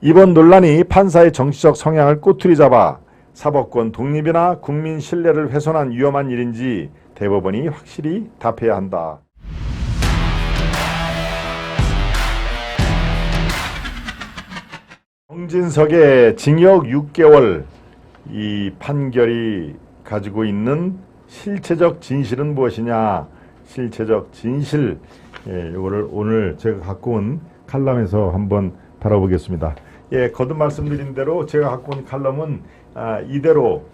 이번 논란이 판사의 정치적 성향을 꼬투리 잡아 사법권 독립이나 국민 신뢰를 훼손한 위험한 일인지 대법원이 확실히 답해야 한다. 정진석의 징역 6개월, 이 판결이 가지고 있는 실체적 진실은 무엇이냐? 실체적 진실, 이거를 오늘 제가 갖고 온 칼럼에서 한번 다뤄보겠습니다. 거듭 말씀드린 대로 제가 갖고 온 칼럼은 이대로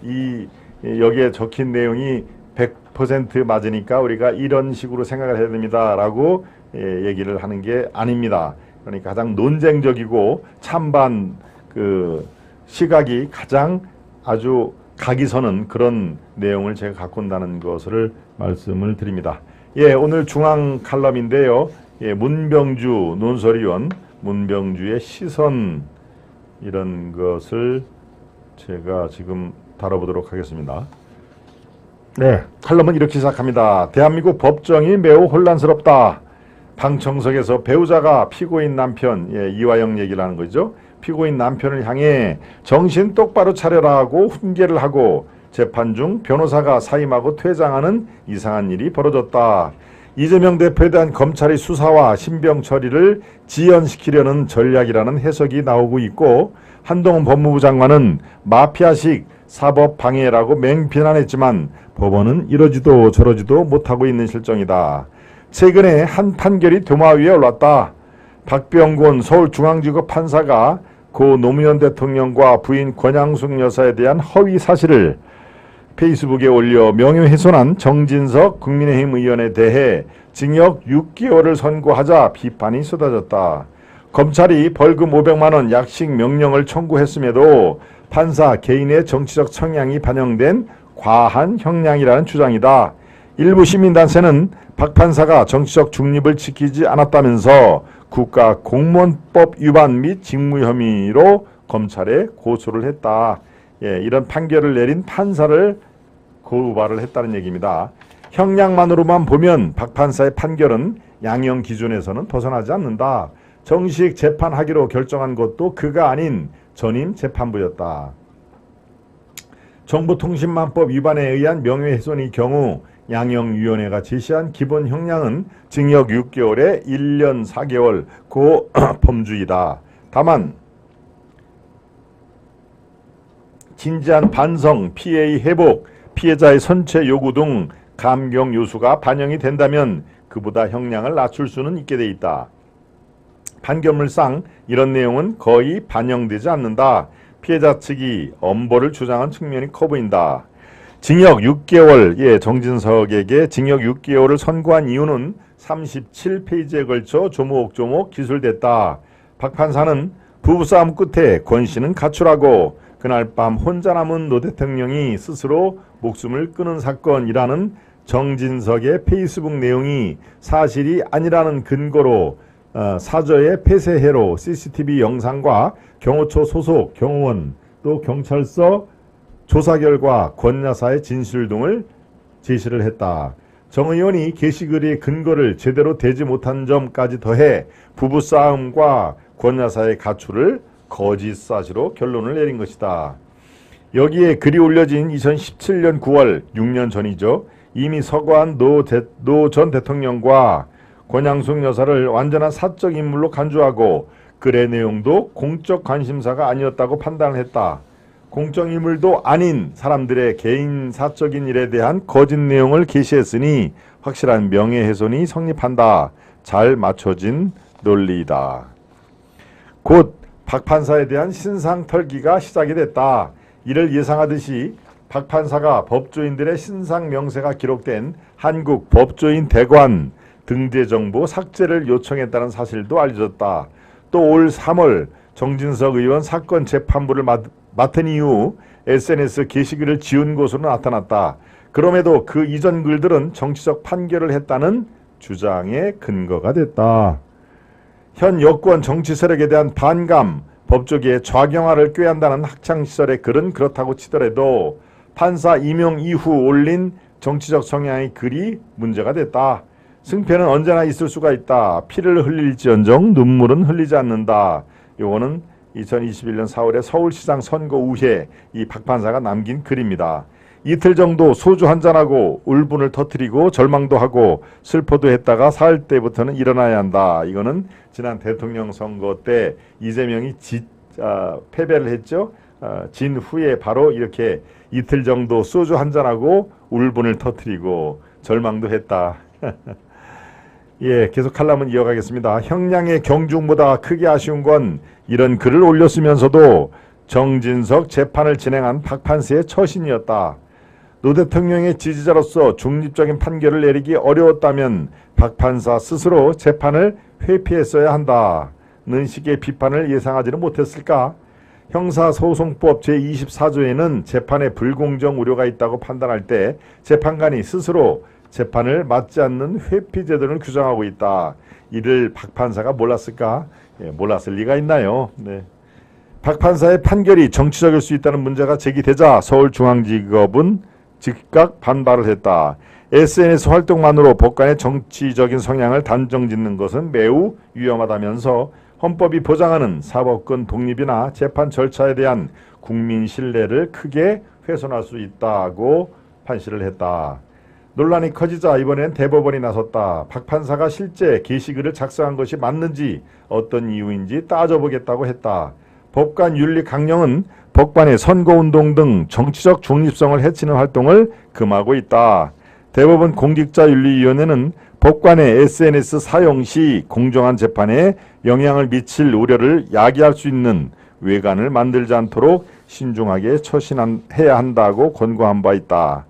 여기에 적힌 내용이 100% 맞으니까 우리가 이런 식으로 생각을 해야 됩니다 라고 얘기를 하는 게 아닙니다. 그러니까 가장 논쟁적이고 찬반 그 시각이 가장 아주 각이 서는 그런 내용을 제가 갖고 온다는 것을 말씀을 드립니다. 오늘 중앙 칼럼인데요. 문병주 논설위원, 문병주의 시선, 이런 것을 제가 지금 다뤄보도록 하겠습니다. 칼럼은 이렇게 시작합니다. 대한민국 법정이 매우 혼란스럽다. 방청석에서 배우자가 피고인 남편, 이화영 얘기를 하는 거죠. 피고인 남편을 향해 정신 똑바로 차려라 하고 훈계를 하고 재판 중 변호사가 사임하고 퇴장하는 이상한 일이 벌어졌다. 이재명 대표에 대한 검찰의 수사와 신병 처리를 지연시키려는 전략이라는 해석이 나오고 있고, 한동훈 법무부 장관은 마피아식 사법 방해라고 맹비난했지만 법원은 이러지도 저러지도 못하고 있는 실정이다. 최근에 한 판결이 도마 위에 올랐다. 박병곤 서울중앙지법 판사가 고 노무현 대통령과 부인 권양숙 여사에 대한 허위 사실을 페이스북에 올려 명예훼손한 정진석 국민의힘 의원에 대해 징역 6개월을 선고하자 비판이 쏟아졌다. 검찰이 벌금 500만 원 약식 명령을 청구했음에도 판사 개인의 정치적 성향이 반영된 과한 형량이라는 주장이다. 일부 시민단체는 박 판사가 정치적 중립을 지키지 않았다면서 국가공무원법 위반 및 직무 혐의로 검찰에 고소를 했다. 이런 판결을 내린 판사를 고발을 했다는 얘기입니다. 형량만으로만 보면 박 판사의 판결은 양형 기준에서는 벗어나지 않는다. 정식 재판하기로 결정한 것도 그가 아닌 전임 재판부였다. 정보통신망법 위반에 의한 명예훼손의 경우 양형위원회가 제시한 기본 형량은 징역 6개월에 1년 4개월 고 범주이다. 다만 진지한 반성, 피해의 회복, 피해자의 선체 요구 등 감경 요소가 반영이 된다면 그보다 형량을 낮출 수는 있게 돼 있다. 판결문상 이런 내용은 거의 반영되지 않는다. 피해자 측이 엄벌을 주장한 측면이 커 보인다. 징역 6개월, 정진석에게 징역 6개월을 선고한 이유는 37페이지에 걸쳐 조목조목 기술됐다. 박 판사는 부부싸움 끝에 권 씨는 가출하고 그날 밤 혼자 남은 노 대통령이 스스로 목숨을 끊은 사건이라는 정진석의 페이스북 내용이 사실이 아니라는 근거로 사저의 폐쇄회로 CCTV 영상과 경호처 소속 경호원 또 경찰서 조사 결과 권 여사의 진실 등을 제시를 했다. 정 의원이 게시글의 근거를 제대로 대지 못한 점까지 더해 부부싸움과 권 여사의 가출을 거짓 사실로 결론을 내린 것이다. 여기에 글이 올려진 2017년 9월 6년 전이죠. 이미 서거한 노 전 대통령과 권양숙 여사를 완전한 사적 인물로 간주하고 글의 내용도 공적 관심사가 아니었다고 판단을 했다. 공적 인물도 아닌 사람들의 개인 사적인 일에 대한 거짓 내용을 게시했으니 확실한 명예훼손이 성립한다. 잘 맞춰진 논리이다. 곧 박 판사에 대한 신상 털기가 시작이 됐다. 이를 예상하듯이 박 판사가 법조인들의 신상 명세가 기록된 한국 법조인 대관 등재 정보 삭제를 요청했다는 사실도 알려졌다. 또 올 3월 정진석 의원 사건 재판부를 맡은 이후 SNS 게시글을 지운 것으로 나타났다. 그럼에도 그 이전 글들은 정치적 판결을 했다는 주장의 근거가 됐다. 현 여권 정치 세력에 대한 반감, 법조계의 좌경화를 꾀한다는 학창시절의 글은 그렇다고 치더라도 판사 임용 이후 올린 정치적 성향의 글이 문제가 됐다. 승패는 언제나 있을 수가 있다. 피를 흘릴지언정 눈물은 흘리지 않는다. 요거는 2021년 4월에 서울시장 선거 후에 이 박 판사가 남긴 글입니다. 이틀 정도 소주 한잔하고 울분을 터뜨리고 절망도 하고 슬퍼도 했다가 사흘 때부터는 일어나야 한다. 이거는 지난 대통령 선거 때 이재명이 패배를 했죠. 진 후에 바로 이렇게 이틀 정도 소주 한잔하고 울분을 터뜨리고 절망도 했다. 예, 계속 칼럼은 이어가겠습니다. 형량의 경중보다 크게 아쉬운 건 이런 글을 올렸으면서도 정진석 재판을 진행한 박 판사의 처신이었다. 노 대통령의 지지자로서 중립적인 판결을 내리기 어려웠다면 박 판사 스스로 재판을 회피했어야 한다는 식의 비판을 예상하지는 못했을까? 형사소송법 제24조에는 재판에 불공정 우려가 있다고 판단할 때 재판관이 스스로 재판을 맞지 않는 회피 제도를 규정하고 있다. 이를 박 판사가 몰랐을까? 예, 몰랐을 리가 있나요? 네. 박 판사의 판결이 정치적일 수 있다는 문제가 제기되자 서울중앙지법은 즉각 반발을 했다. SNS 활동만으로 법관의 정치적인 성향을 단정짓는 것은 매우 위험하다면서 헌법이 보장하는 사법권 독립이나 재판 절차에 대한 국민 신뢰를 크게 훼손할 수 있다고 판시를 했다. 논란이 커지자 이번엔 대법원이 나섰다. 박 판사가 실제 게시글을 작성한 것이 맞는지 어떤 이유인지 따져보겠다고 했다. 법관 윤리 강령은 법관의 선거운동 등 정치적 중립성을 해치는 활동을 금하고 있다. 대법원 공직자윤리위원회는 법관의 SNS 사용 시 공정한 재판에 영향을 미칠 우려를 야기할 수 있는 외관을 만들지 않도록 신중하게 처신해야 한다고 권고한 바 있다.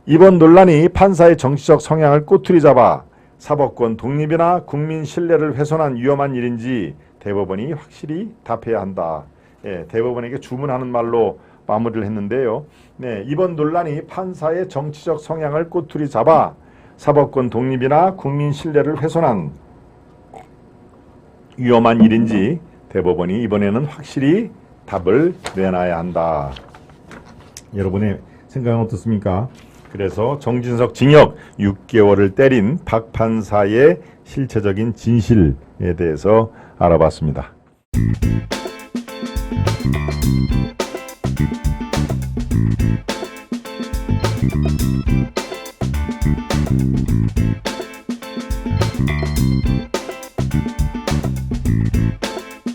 이번 논란이 판사의 정치적 성향을 꼬투리 잡아 사법권 독립이나 국민 신뢰를 훼손한 위험한 일인지 대법원이 확실히 답해야 한다. 예, 대법원에게 주문하는 말로 마무리를 했는데요. 네, 이번 논란이 판사의 정치적 성향을 꼬투리 잡아 사법권 독립이나 국민 신뢰를 훼손한 위험한 일인지 대법원이 이번에는 확실히 답을 내놔야 한다. 여러분의 생각은 어떻습니까? 그래서 정진석 징역 6개월을 때린 박 판사의 실체적인 진실에 대해서 알아봤습니다.